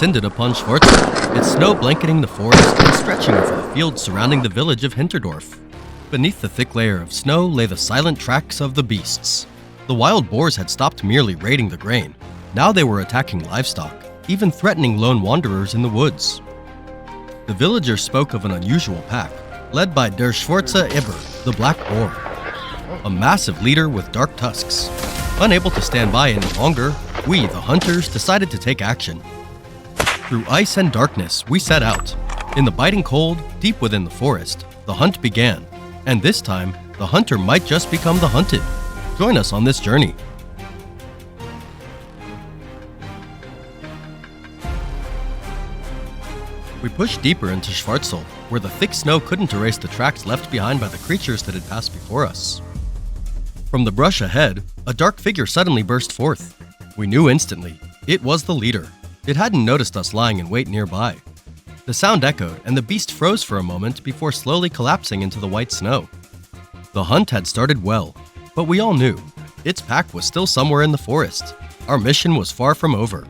descended upon Schwarza, its snow blanketing the forest and stretching over the fields surrounding the village of Hinterdorf. Beneath the thick layer of snow lay the silent tracks of the beasts. The wild boars had stopped merely raiding the grain. Now they were attacking livestock, even threatening lone wanderers in the woods. The villagers spoke of an unusual pack, led by Der Schwarze Eber, the Black Boar, a massive leader with dark tusks. Unable to stand by any longer, we, the hunters, decided to take action. Through ice and darkness, we set out. In the biting cold, deep within the forest, the hunt began. And this time, the hunter might just become the hunted. Join us on this journey. We pushed deeper into Schwarzel, where the thick snow couldn't erase the tracks left behind by the creatures that had passed before us. From the brush ahead, a dark figure suddenly burst forth. We knew instantly, it was the leader. It hadn't noticed us lying in wait nearby. The sound echoed, and the beast froze for a moment before slowly collapsing into the white snow. The hunt had started well, but we all knew, its pack was still somewhere in the forest. Our mission was far from over.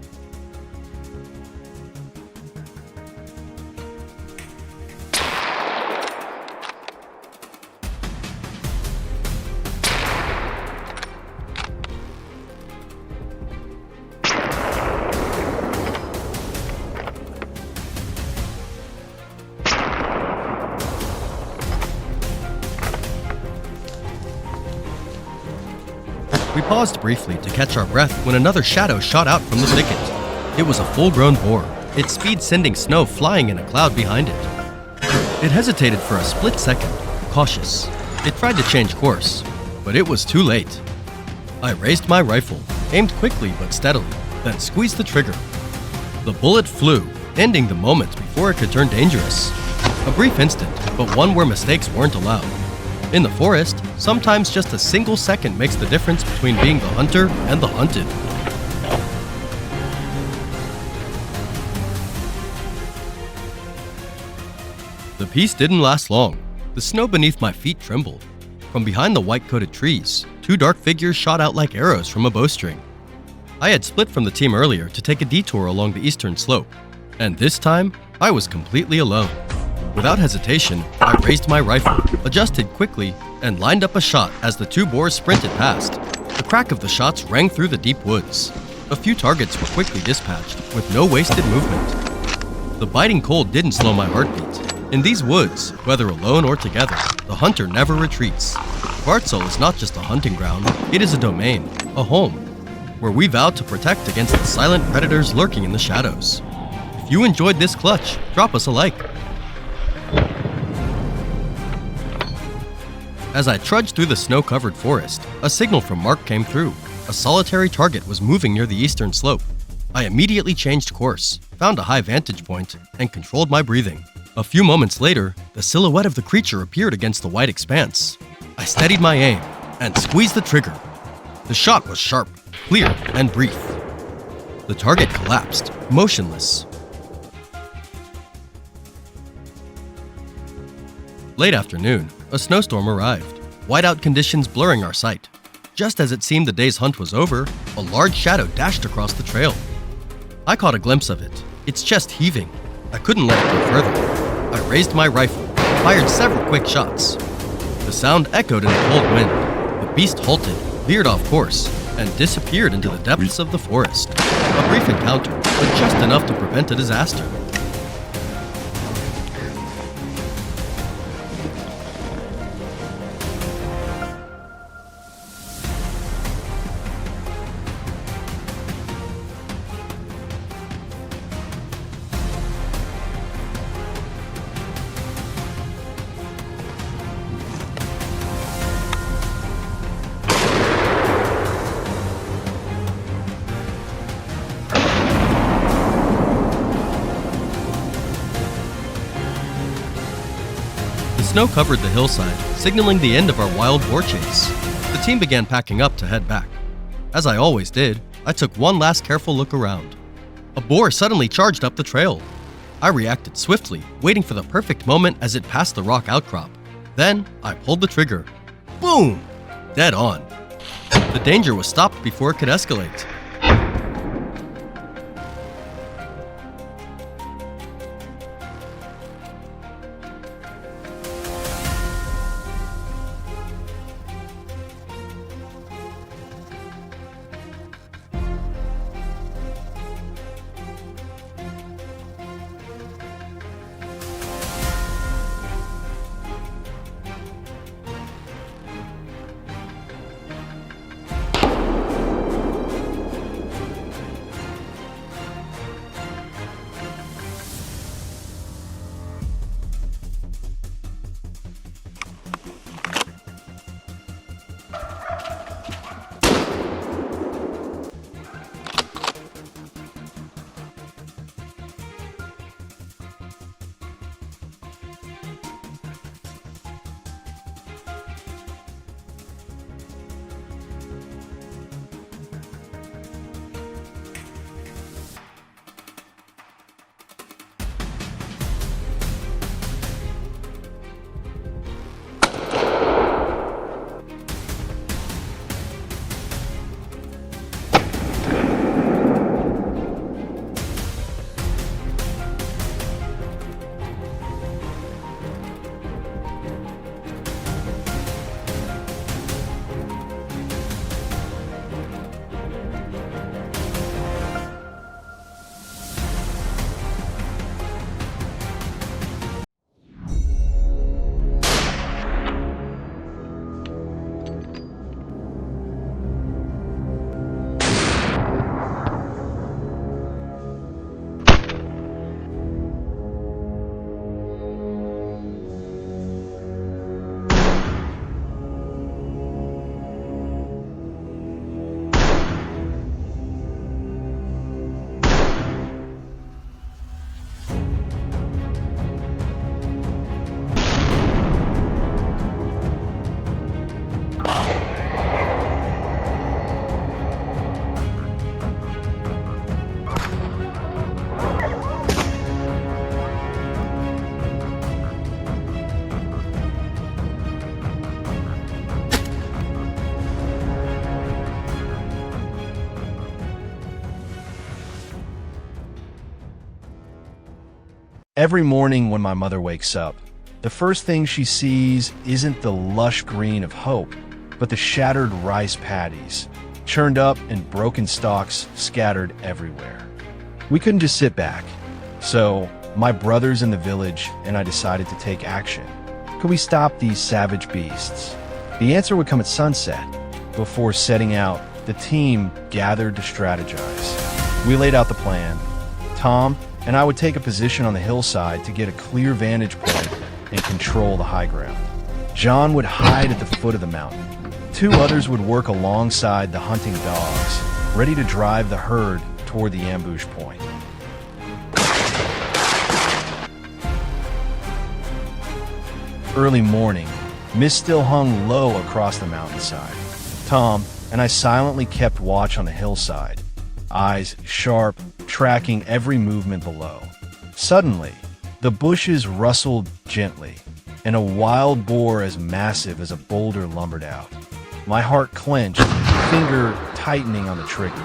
We paused briefly to catch our breath when another shadow shot out from the thicket. It was a full-grown boar, its speed sending snow flying in a cloud behind it. It hesitated for a split second, cautious. It tried to change course, but it was too late. I raised my rifle, aimed quickly but steadily, then squeezed the trigger. The bullet flew, ending the moment before it could turn dangerous. A brief instant, but one where mistakes weren't allowed. In the forest, sometimes just a single second makes the difference between being the hunter and the hunted. The peace didn't last long. The snow beneath my feet trembled. From behind the white-coated trees, two dark figures shot out like arrows from a bowstring. I had split from the team earlier to take a detour along the eastern slope, and this time, I was completely alone. Without hesitation, I raised my rifle, adjusted quickly, and lined up a shot as the two boars sprinted past. The crack of the shots rang through the deep woods. A few targets were quickly dispatched, with no wasted movement. The biting cold didn't slow my heartbeat. In these woods, whether alone or together, the hunter never retreats. Schwarzel is not just a hunting ground, it is a domain, a home, where we vow to protect against the silent predators lurking in the shadows. If you enjoyed this clutch, drop us a like. As I trudged through the snow-covered forest, a signal from Mark came through. A solitary target was moving near the eastern slope. I immediately changed course, found a high vantage point, and controlled my breathing. A few moments later, the silhouette of the creature appeared against the white expanse. I steadied my aim and squeezed the trigger. The shot was sharp, clear, and brief. The target collapsed, motionless. Late afternoon, a snowstorm arrived, whiteout conditions blurring our sight. Just as it seemed the day's hunt was over, a large shadow dashed across the trail. I caught a glimpse of it, its chest heaving. I couldn't let it go further. I raised my rifle, fired several quick shots. The sound echoed in the cold wind. The beast halted, veered off course, and disappeared into the depths of the forest. A brief encounter, but just enough to prevent a disaster. The snow covered the hillside, signaling the end of our wild boar chase. The team began packing up to head back. As I always did, I took one last careful look around. A boar suddenly charged up the trail. I reacted swiftly, waiting for the perfect moment as it passed the rock outcrop. Then, I pulled the trigger. Boom! Dead on. The danger was stopped before it could escalate. Every morning when my mother wakes up, the first thing she sees isn't the lush green of hope, but the shattered rice paddies, churned up and broken stalks scattered everywhere. We couldn't just sit back, so my brothers in the village and I decided to take action. Could we stop these savage beasts? The answer would come at sunset. Before setting out, the team gathered to strategize. We laid out the plan. Tom and I would take a position on the hillside to get a clear vantage point and control the high ground. John would hide at the foot of the mountain. Two others would work alongside the hunting dogs, ready to drive the herd toward the ambush point. Early morning, mist still hung low across the mountainside. Tom and I silently kept watch on the hillside, eyes sharp, tracking every movement below. Suddenly, the bushes rustled gently, and a wild boar as massive as a boulder lumbered out. My heart clenched, finger tightening on the trigger.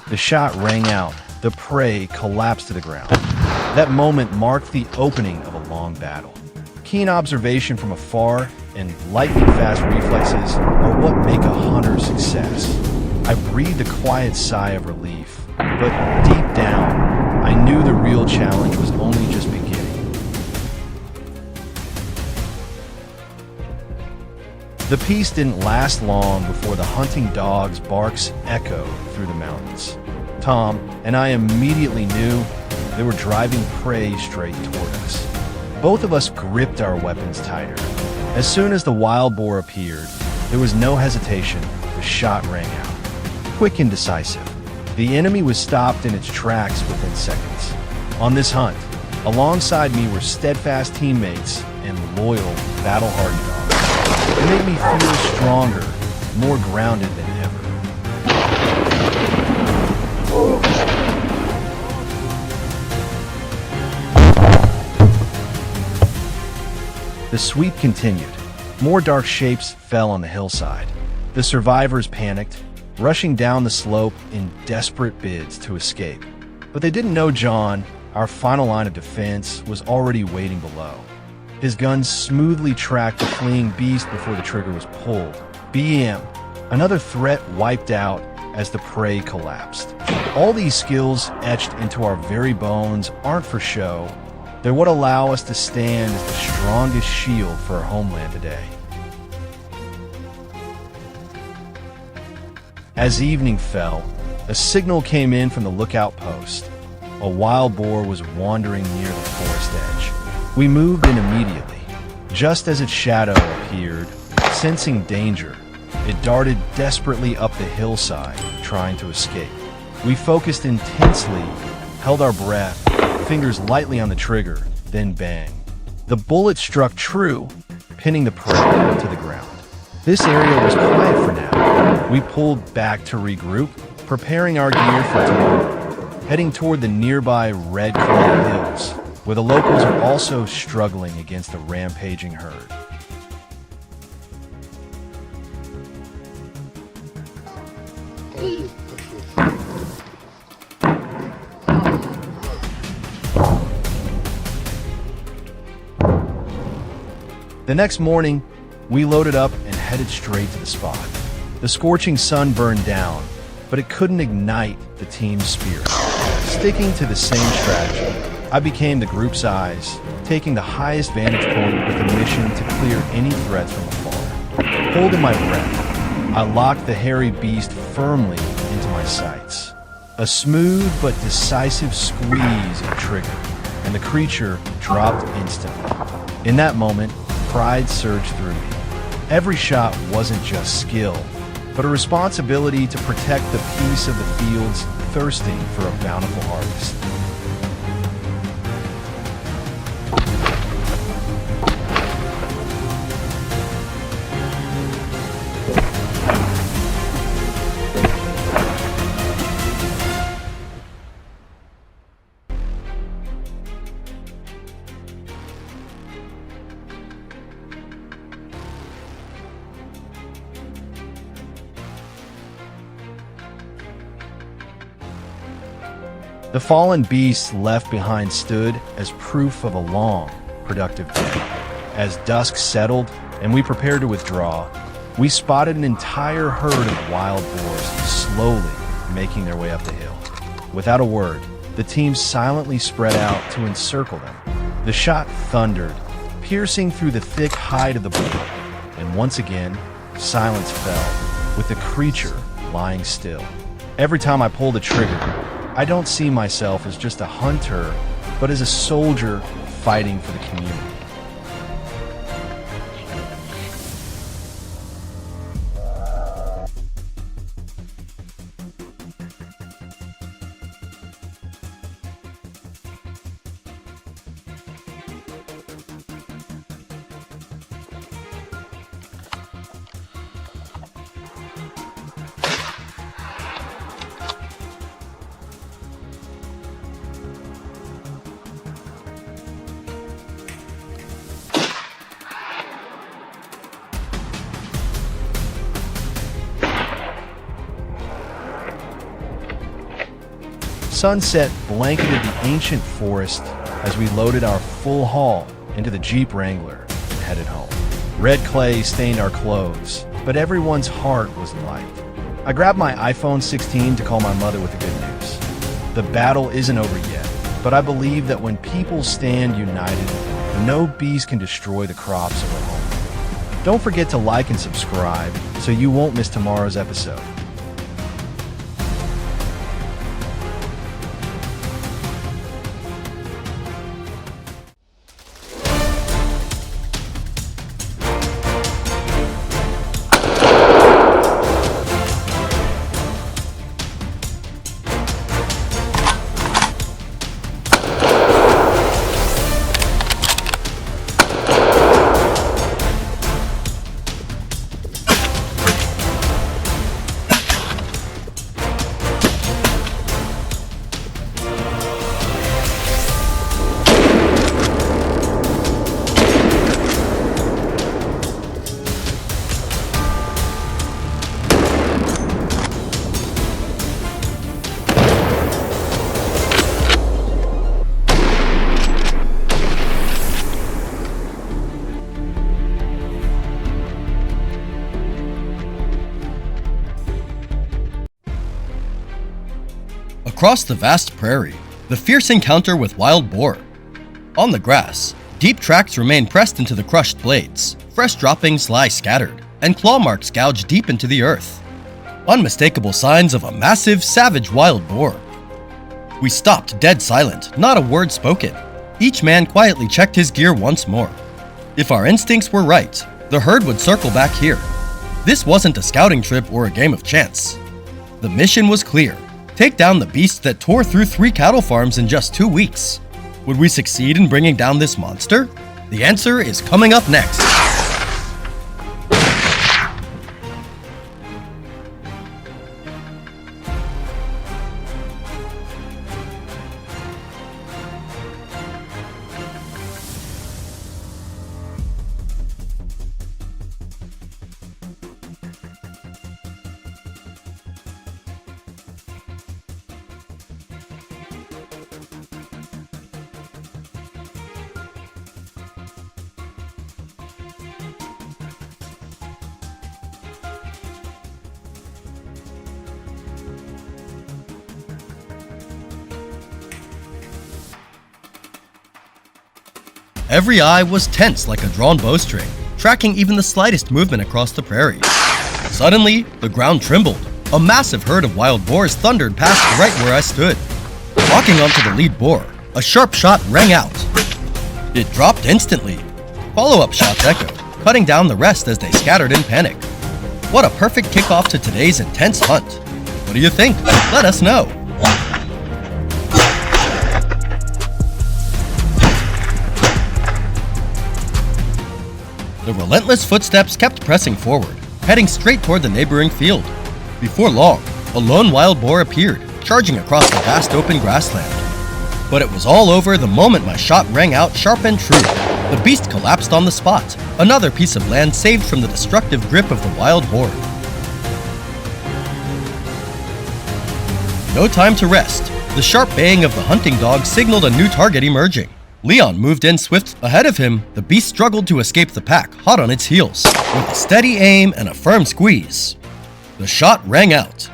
The shot rang out, the prey collapsed to the ground. That moment marked the opening of a long battle. Keen observation from afar and lightning-fast reflexes are what make a hunter's success. I breathed a quiet sigh of relief, but deep down, I knew the real challenge was only just beginning. The peace didn't last long before the hunting dogs' barks echoed through the mountains. Tom and I immediately knew they were driving prey straight toward us. Both of us gripped our weapons tighter. As soon as the wild boar appeared, there was no hesitation. The shot rang out. Quick and decisive. The enemy was stopped in its tracks within seconds. On this hunt, alongside me were steadfast teammates and loyal, battle-hardened dogs. It made me feel stronger, more grounded than ever. The sweep continued. More dark shapes fell on the hillside. The survivors panicked, rushing down the slope in desperate bids to escape. But they didn't know John, our final line of defense, was already waiting below. His guns smoothly tracked the fleeing beast before the trigger was pulled. BM, another threat wiped out as the prey collapsed. All these skills etched into our very bones aren't for show. They're what allow us to stand as the strongest shield for our homeland today. As evening fell, a signal came in from the lookout post. A wild boar was wandering near the forest edge. We moved in immediately. Just as its shadow appeared, sensing danger, it darted desperately up the hillside, trying to escape. We focused intensely, held our breath, fingers lightly on the trigger, then bang. The bullet struck true, pinning the prey to the ground. This area was quiet for now. We pulled back to regroup, preparing our gear for tomorrow, heading toward the nearby Red Clay Hills, where the locals are also struggling against the rampaging herd. The next morning, we loaded up and headed straight to the spot. The scorching sun burned down, but it couldn't ignite the team's spirit. Sticking to the same strategy, I became the group's eyes, taking the highest vantage point with a mission to clear any threats from afar. Holding my breath, I locked the hairy beast firmly into my sights. A smooth but decisive squeeze of the trigger, and the creature dropped instantly. In that moment, pride surged through me. Every shot wasn't just skill, but a responsibility to protect the peace of the fields thirsting for a bountiful harvest. The fallen beast left behind stood as proof of a long, productive day. As dusk settled and we prepared to withdraw, we spotted an entire herd of wild boars slowly making their way up the hill. Without a word, the team silently spread out to encircle them. The shot thundered, piercing through the thick hide of the boar, and once again, silence fell, with the creature lying still. Every time I pull the trigger, I don't see myself as just a hunter, but as a soldier fighting for the community. Sunset blanketed the ancient forest as we loaded our full haul into the Jeep Wrangler and headed home. Red clay stained our clothes, but everyone's heart was light. I grabbed my iPhone 16 to call my mother with the good news. The battle isn't over yet, but I believe that when people stand united, no beast can destroy the crops of our home. Don't forget to like and subscribe so you won't miss tomorrow's episode. Across the vast prairie, the fierce encounter with wild boar. On the grass, deep tracks remain pressed into the crushed blades, fresh droppings lie scattered, and claw marks gouge deep into the earth. Unmistakable signs of a massive, savage wild boar. We stopped dead silent, not a word spoken. Each man quietly checked his gear once more. If our instincts were right, the herd would circle back here. This wasn't a scouting trip or a game of chance. The mission was clear. Take down the beast that tore through 3 cattle farms in just 2 weeks. Would we succeed in bringing down this monster? The answer is coming up next. Every eye was tense like a drawn bowstring, tracking even the slightest movement across the prairie. Suddenly, the ground trembled. A massive herd of wild boars thundered past right where I stood. Locking onto the lead boar, a sharp shot rang out. It dropped instantly. Follow-up shots echoed, cutting down the rest as they scattered in panic. What a perfect kickoff to today's intense hunt. What do you think? Let us know. The relentless footsteps kept pressing forward, heading straight toward the neighboring field. Before long, a lone wild boar appeared, charging across the vast open grassland. But it was all over the moment my shot rang out sharp and true. The beast collapsed on the spot, another piece of land saved from the destructive grip of the wild horde. No time to rest. The sharp baying of the hunting dog signaled a new target emerging. Leon moved in swift. Ahead of him, the beast struggled to escape the pack, hot on its heels. With a steady aim and a firm squeeze, the shot rang out.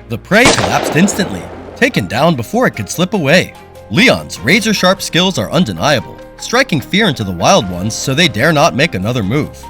The prey collapsed instantly, taken down before it could slip away. Leon's razor-sharp skills are undeniable, striking fear into the wild ones so they dare not make another move.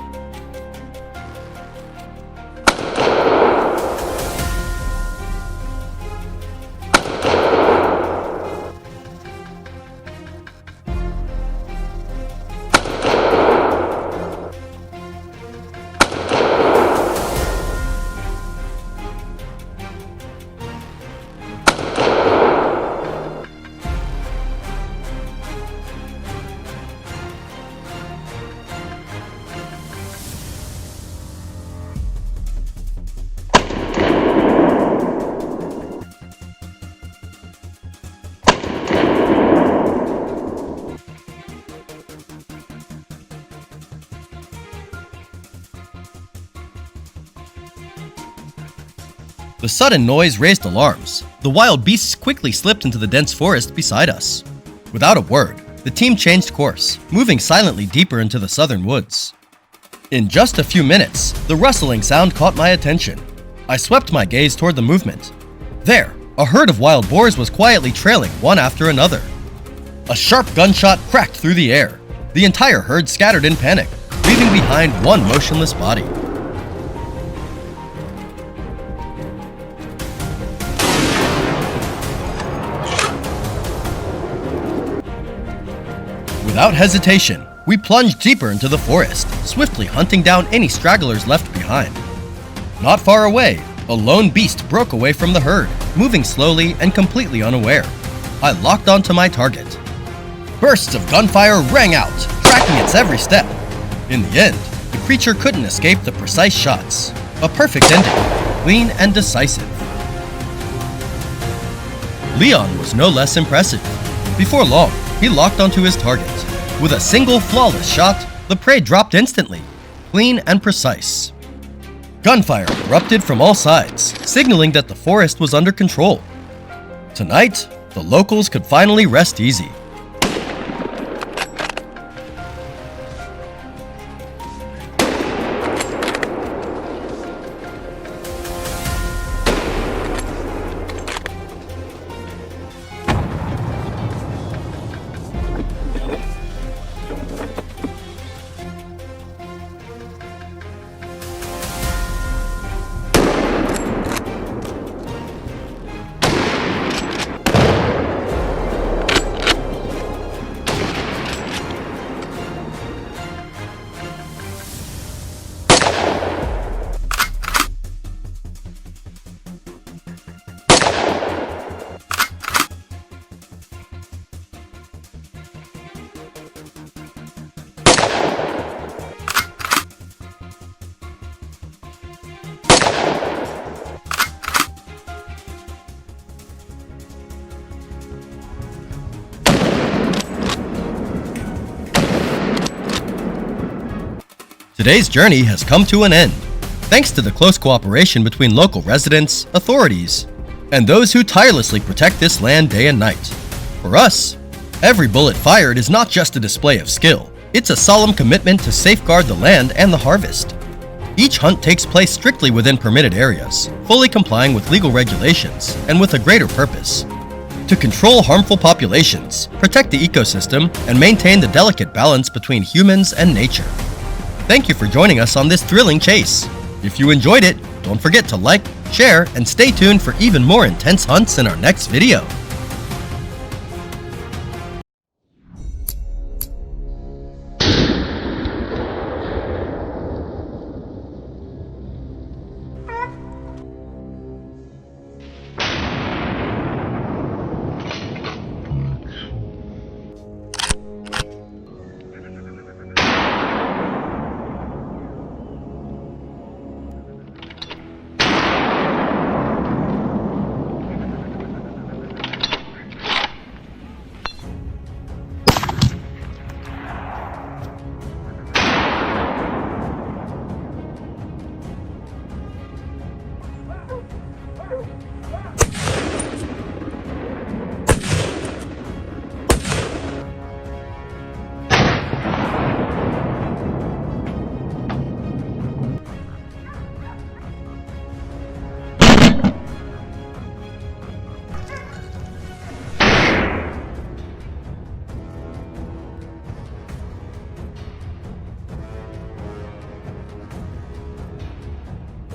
The sudden noise raised alarms. The wild beasts quickly slipped into the dense forest beside us. Without a word, the team changed course, moving silently deeper into the southern woods. In just a few minutes, the rustling sound caught my attention. I swept my gaze toward the movement. There, a herd of wild boars was quietly trailing one after another. A sharp gunshot cracked through the air. The entire herd scattered in panic, leaving behind one motionless body. Without hesitation, we plunged deeper into the forest, swiftly hunting down any stragglers left behind. Not far away, a lone beast broke away from the herd, moving slowly and completely unaware. I locked onto my target. Bursts of gunfire rang out, tracking its every step. In the end, the creature couldn't escape the precise shots. A perfect ending, clean and decisive. Leon was no less impressive. Before long, he locked onto his target. With a single flawless shot, the prey dropped instantly, clean and precise. Gunfire erupted from all sides, signaling that the forest was under control. Tonight, the locals could finally rest easy. Today's journey has come to an end, thanks to the close cooperation between local residents, authorities, and those who tirelessly protect this land day and night. For us, every bullet fired is not just a display of skill, it's a solemn commitment to safeguard the land and the harvest. Each hunt takes place strictly within permitted areas, fully complying with legal regulations, and with a greater purpose: to control harmful populations, protect the ecosystem, and maintain the delicate balance between humans and nature. Thank you for joining us on this thrilling chase. If you enjoyed it, don't forget to like, share, and stay tuned for even more intense hunts in our next video.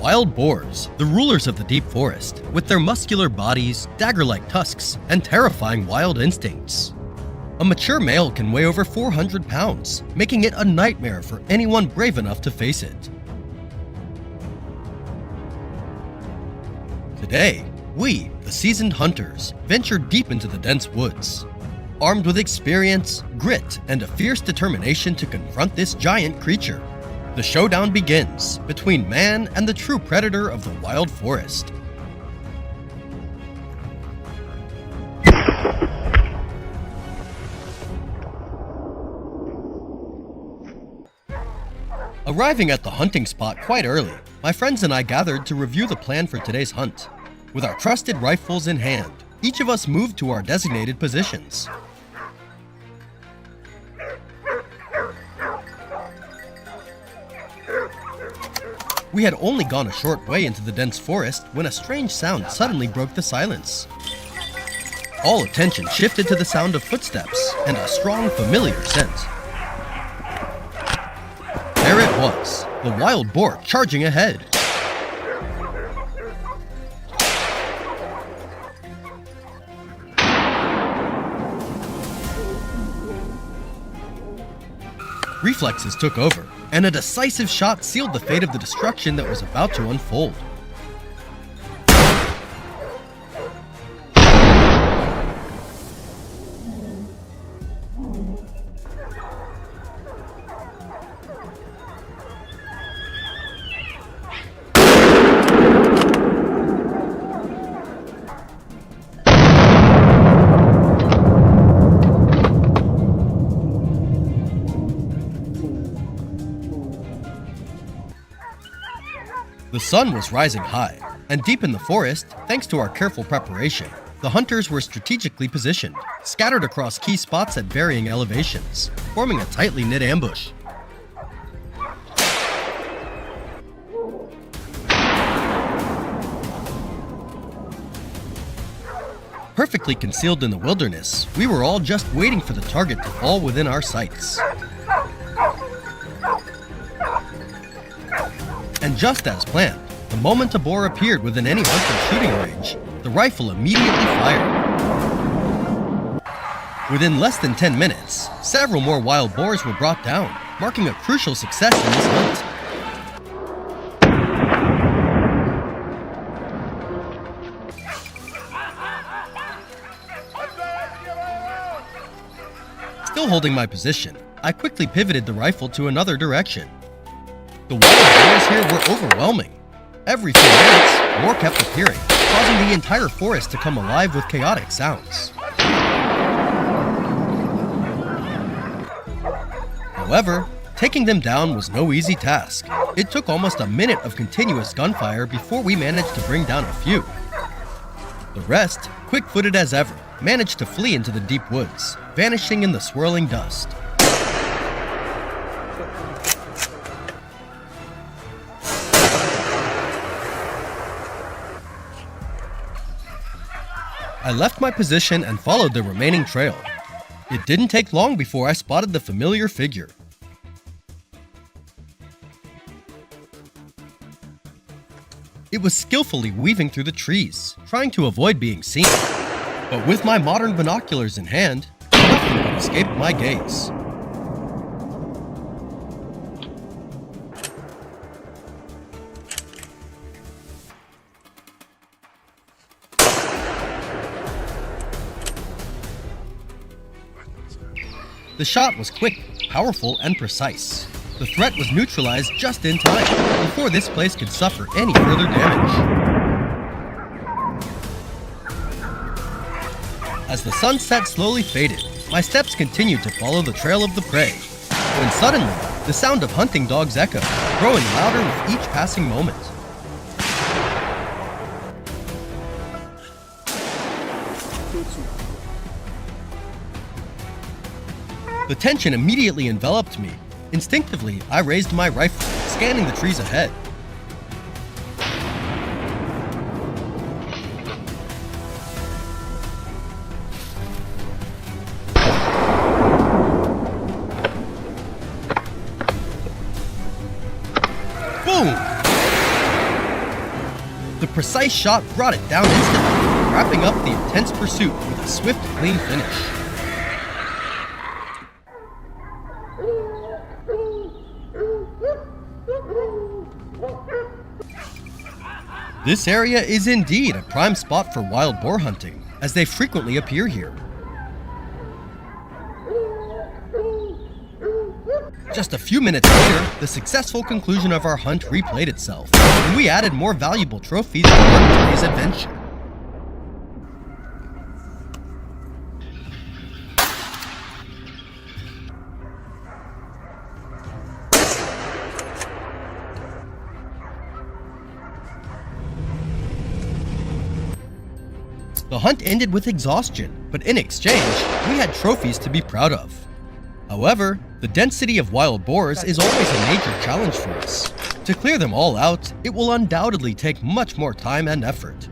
Wild boars, the rulers of the deep forest, with their muscular bodies, dagger-like tusks, and terrifying wild instincts. A mature male can weigh over 400 pounds, making it a nightmare for anyone brave enough to face it. Today, we, the seasoned hunters, venture deep into the dense woods. Armed with experience, grit, and a fierce determination to confront this giant creature, the showdown begins between man and the true predator of the wild forest. Arriving at the hunting spot quite early, my friends and I gathered to review the plan for today's hunt. With our trusted rifles in hand, each of us moved to our designated positions. We had only gone a short way into the dense forest when a strange sound suddenly broke the silence. All attention shifted to the sound of footsteps and a strong, familiar scent. There it was, the wild boar charging ahead. Reflexes took over, and a decisive shot sealed the fate of the destruction that was about to unfold. The sun was rising high, and deep in the forest, thanks to our careful preparation, the hunters were strategically positioned, scattered across key spots at varying elevations, forming a tightly knit ambush. Perfectly concealed in the wilderness, we were all just waiting for the target to fall within our sights. And just as planned, the moment a boar appeared within any hunter's shooting range, the rifle immediately fired. Within less than 10 minutes, several more wild boars were brought down, marking a crucial success in this hunt. Still holding my position, I quickly pivoted the rifle to another direction. The wild boars here were overwhelming. Every few minutes, more kept appearing, causing the entire forest to come alive with chaotic sounds. However, taking them down was no easy task. It took almost a minute of continuous gunfire before we managed to bring down a few. The rest, quick-footed as ever, managed to flee into the deep woods, vanishing in the swirling dust. I left my position and followed the remaining trail. It didn't take long before I spotted the familiar figure. It was skillfully weaving through the trees, trying to avoid being seen. But with my modern binoculars in hand, nothing could escape my gaze. The shot was quick, powerful, and precise. The threat was neutralized just in time, before this place could suffer any further damage. As the sunset slowly faded, my steps continued to follow the trail of the prey, when suddenly, the sound of hunting dogs echoed, growing louder with each passing moment. The tension immediately enveloped me. Instinctively, I raised my rifle, scanning the trees ahead. Boom! The precise shot brought it down instantly, wrapping up the intense pursuit with a swift, clean finish. This area is indeed a prime spot for wild boar hunting, as they frequently appear here. Just a few minutes later, the successful conclusion of our hunt replayed itself, and we added more valuable trophies to our today's adventure. The hunt ended with exhaustion, but in exchange, we had trophies to be proud of. However, the density of wild boars is always a major challenge for us. To clear them all out, it will undoubtedly take much more time and effort.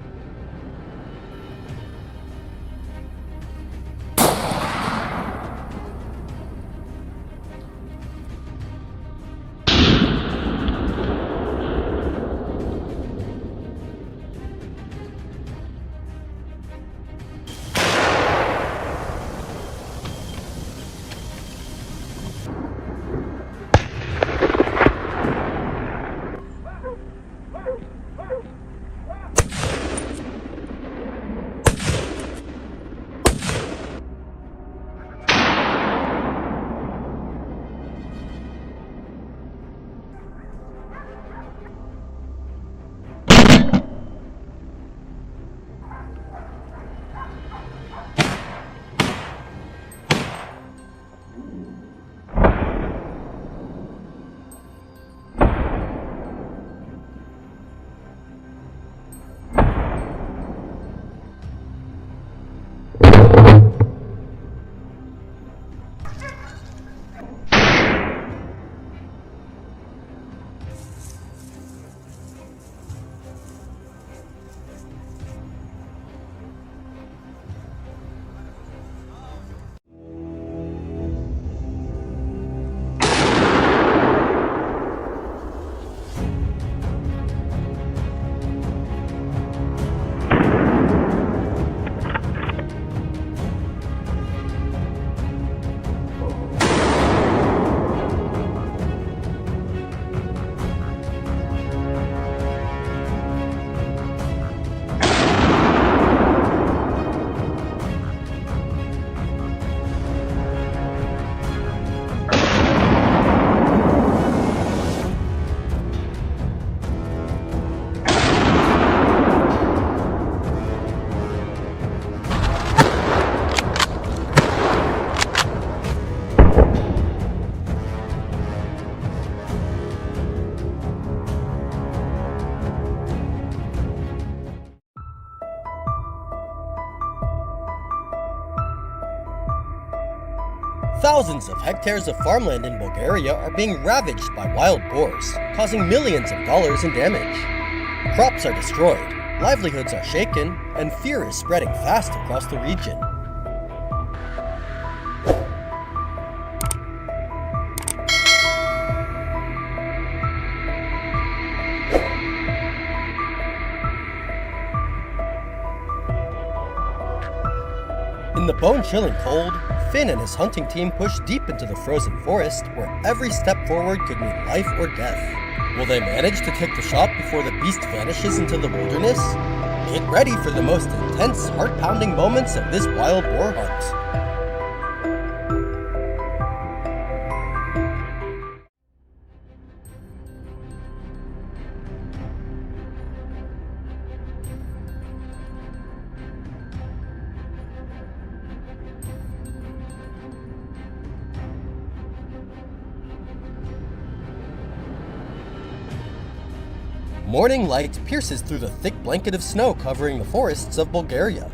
Thousands of hectares of farmland in Bulgaria are being ravaged by wild boars, causing millions of dollars in damage. Crops are destroyed, livelihoods are shaken, and fear is spreading fast across the region. In the bone-chilling cold, Finn and his hunting team push deep into the frozen forest where every step forward could mean life or death. Will they manage to take the shot before the beast vanishes into the wilderness? Get ready for the most intense, heart-pounding moments of this wild boar hunt. Morning light pierces through the thick blanket of snow covering the forests of Bulgaria.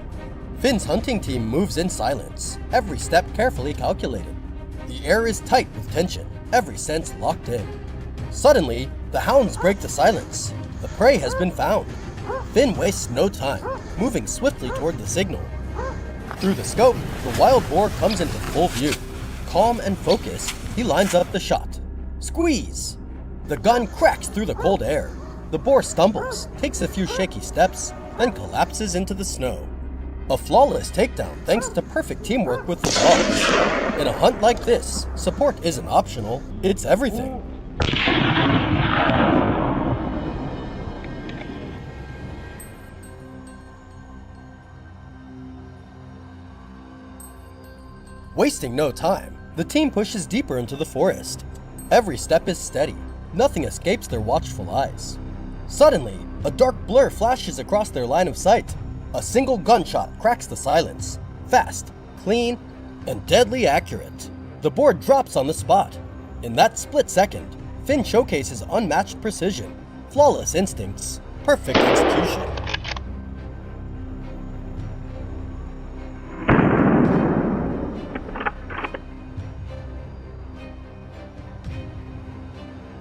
Finn's hunting team moves in silence, every step carefully calculated. The air is tight with tension, every sense locked in. Suddenly, the hounds break the silence. The prey has been found. Finn wastes no time, moving swiftly toward the signal. Through the scope, the wild boar comes into full view. Calm and focused, he lines up the shot. Squeeze! The gun cracks through the cold air. The boar stumbles, takes a few shaky steps, then collapses into the snow. A flawless takedown thanks to perfect teamwork with the dogs. In a hunt like this, support isn't optional, it's everything. Wasting no time, the team pushes deeper into the forest. Every step is steady, nothing escapes their watchful eyes. Suddenly, a dark blur flashes across their line of sight. A single gunshot cracks the silence. Fast, clean, and deadly accurate. The boar drops on the spot. In that split second, Finn showcases unmatched precision, flawless instincts, perfect execution.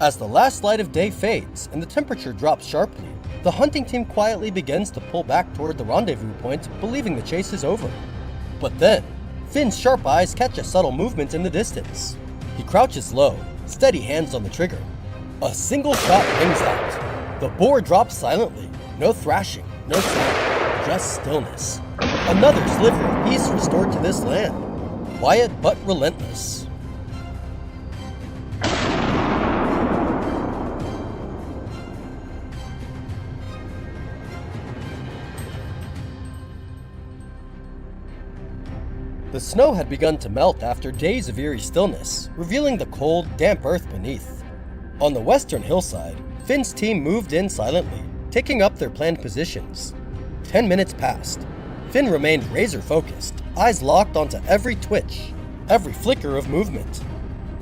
As the last light of day fades and the temperature drops sharply, the hunting team quietly begins to pull back toward the rendezvous point, believing the chase is over. But then, Finn's sharp eyes catch a subtle movement in the distance. He crouches low, steady hands on the trigger. A single shot rings out. The boar drops silently. No thrashing, no sound, just stillness. Another sliver of peace restored to this land. Quiet but relentless. The snow had begun to melt after days of eerie stillness, revealing the cold, damp earth beneath. On the western hillside, Finn's team moved in silently, taking up their planned positions. 10 minutes passed. Finn remained razor-focused, eyes locked onto every twitch, every flicker of movement.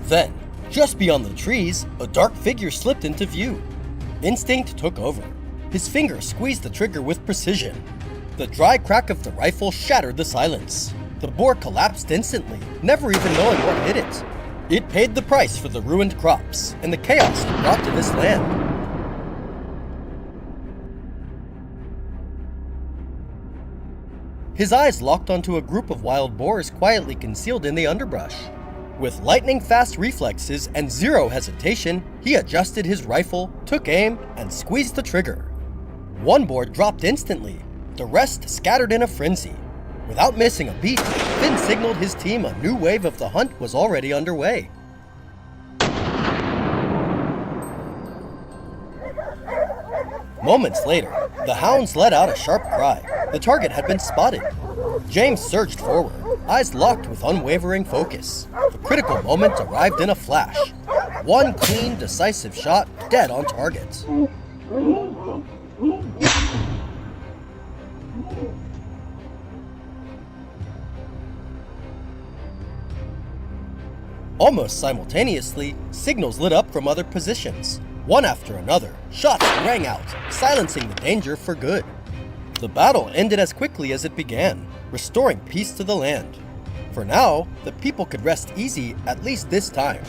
Then, just beyond the trees, a dark figure slipped into view. Instinct took over. His fingers squeezed the trigger with precision. The dry crack of the rifle shattered the silence. The boar collapsed instantly, never even knowing what hit it. It paid the price for the ruined crops and the chaos it brought to this land. His eyes locked onto a group of wild boars quietly concealed in the underbrush. With lightning-fast reflexes and zero hesitation, he adjusted his rifle, took aim, and squeezed the trigger. One boar dropped instantly, the rest scattered in a frenzy. Without missing a beat, Finn signaled his team a new wave of the hunt was already underway. Moments later, the hounds let out a sharp cry. The target had been spotted. James surged forward, eyes locked with unwavering focus. The critical moment arrived in a flash. One clean, decisive shot, dead on target. Almost simultaneously, signals lit up from other positions. One after another, shots rang out, silencing the danger for good. The battle ended as quickly as it began, restoring peace to the land. For now, the people could rest easy, at least this time.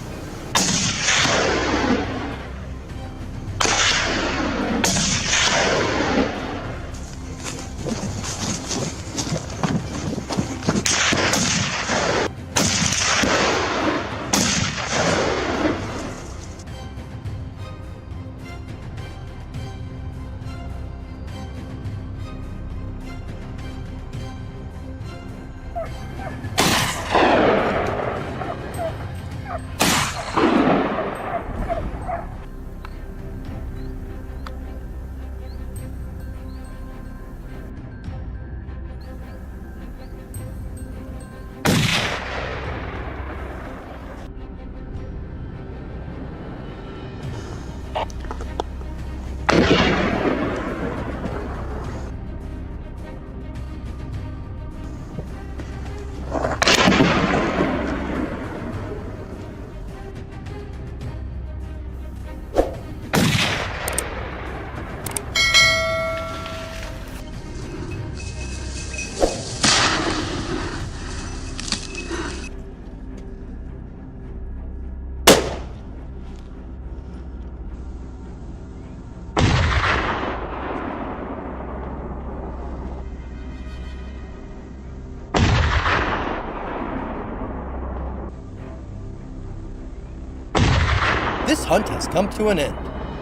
This hunt has come to an end.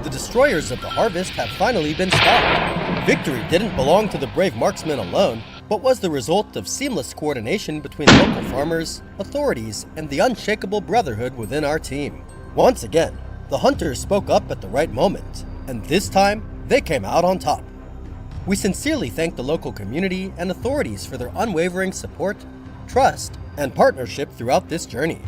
The destroyers of the harvest have finally been stopped. Victory didn't belong to the brave marksmen alone, but was the result of seamless coordination between local farmers, authorities, and the unshakable brotherhood within our team. Once again, the hunters spoke up at the right moment, and this time, they came out on top. We sincerely thank the local community and authorities for their unwavering support, trust, and partnership throughout this journey.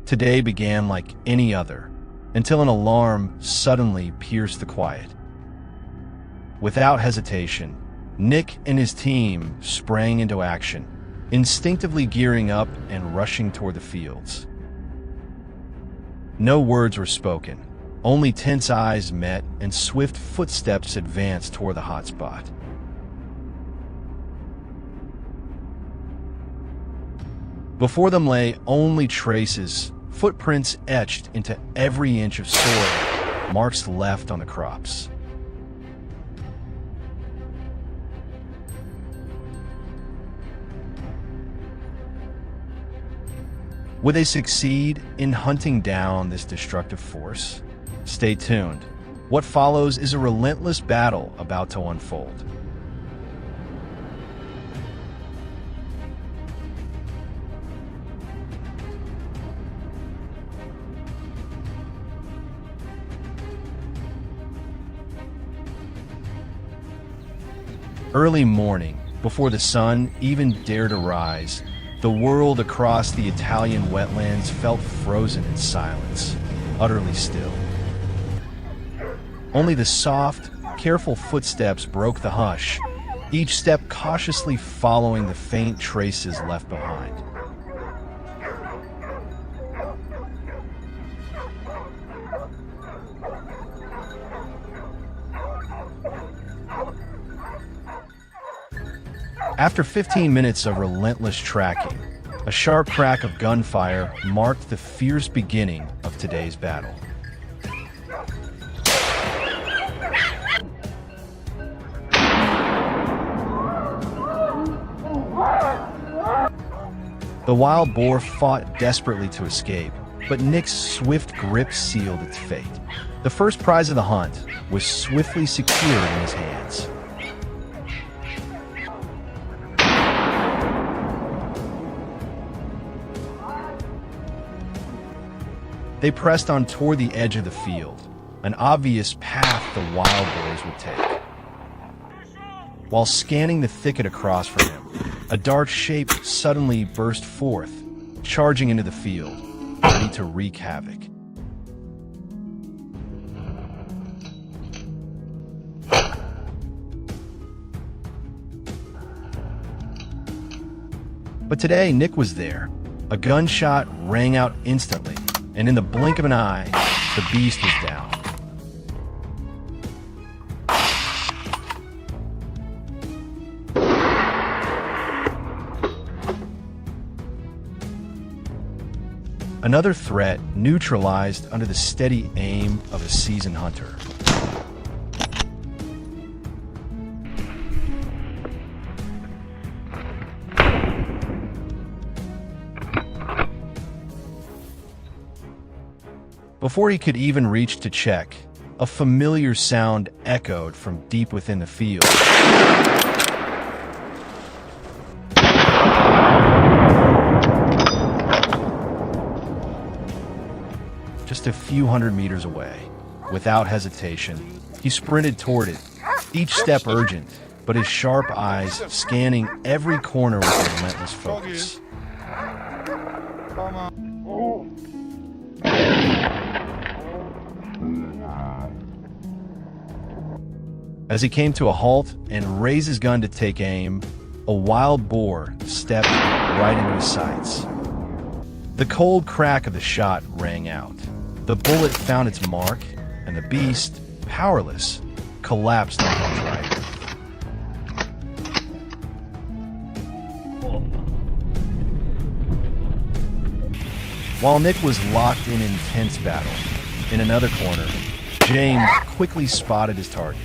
Today began like any other, until an alarm suddenly pierced the quiet. Without hesitation, Nick and his team sprang into action, instinctively gearing up and rushing toward the fields. No words were spoken, only tense eyes met and swift footsteps advanced toward the hotspot. Before them lay only traces, footprints etched into every inch of soil, marks left on the crops. Would they succeed in hunting down this destructive force? Stay tuned. What follows is a relentless battle about to unfold. Early morning, before the sun even dared to rise, the world across the Italian wetlands felt frozen in silence, utterly still. Only the soft, careful footsteps broke the hush, each step cautiously following the faint traces left behind. After 15 minutes of relentless tracking, a sharp crack of gunfire marked the fierce beginning of today's battle. The wild boar fought desperately to escape, but Nick's swift grip sealed its fate. The first prize of the hunt was swiftly secured in his hands. They pressed on toward the edge of the field, an obvious path the wild boars would take. While scanning the thicket across from him, a dark shape suddenly burst forth, charging into the field, ready to wreak havoc. But today, Nick was there. A gunshot rang out instantly, and in the blink of an eye, the beast was down. Another threat neutralized under the steady aim of a seasoned hunter. Before he could even reach to check, a familiar sound echoed from deep within the field. Just a few hundred meters away, without hesitation, he sprinted toward it, each step urgent, but his sharp eyes scanning every corner with a relentless focus. As he came to a halt and raised his gun to take aim, a wild boar stepped right into his sights. The cold crack of the shot rang out. The bullet found its mark, and the beast, powerless, collapsed on his right. While Nick was locked in intense battle, in another corner, James quickly spotted his target.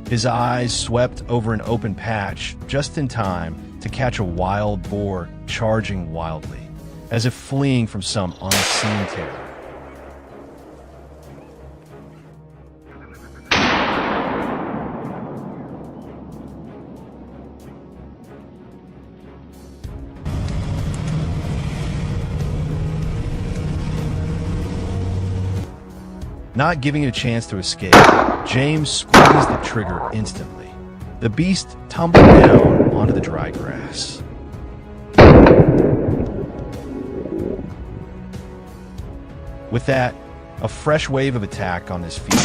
His eyes swept over an open patch just in time to catch a wild boar charging wildly, as if fleeing from some unseen terror. Not giving it a chance to escape, James squeezed the trigger instantly. The beast tumbled down onto the dry grass. With that, a fresh wave of attack on this field.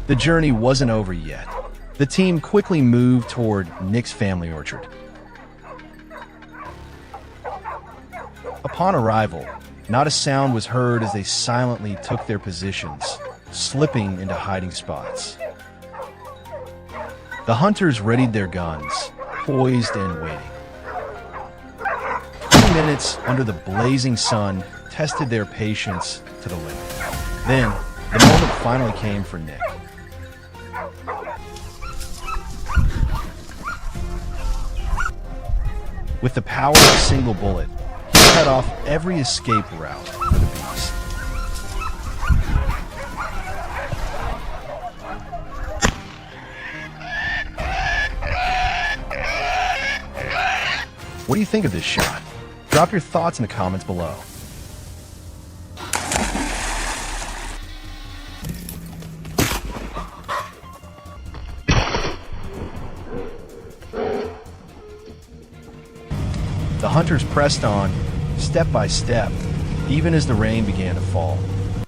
The journey wasn't over yet. The team quickly moved toward Nick's family orchard. Upon arrival, not a sound was heard as they silently took their positions, slipping into hiding spots. The hunters readied their guns, poised and waiting. 20 minutes under the blazing sun tested their patience to the limit. Then, the moment finally came for Nick. With the power of a single bullet, he cut off every escape route for the beast. What do you think of this shot? Drop your thoughts in the comments below. The hunters pressed on, step by step, even as the rain began to fall.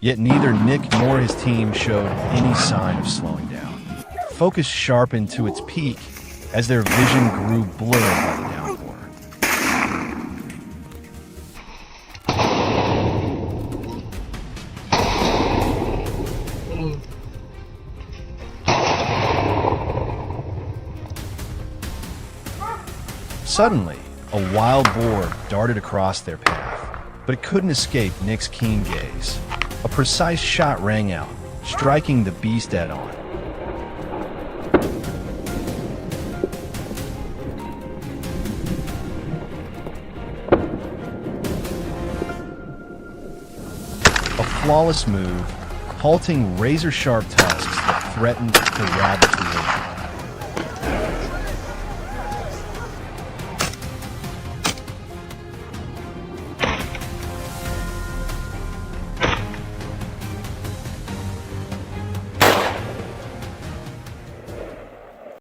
Yet neither Nick nor his team showed any sign of slowing down. Focus sharpened to its peak as their vision grew blurred by the downpour. Suddenly, a wild boar darted across their path, but it couldn't escape Nick's keen gaze. A precise shot rang out, striking the beast dead on. A flawless move, halting razor-sharp tusks that threatened to ravage the orchard.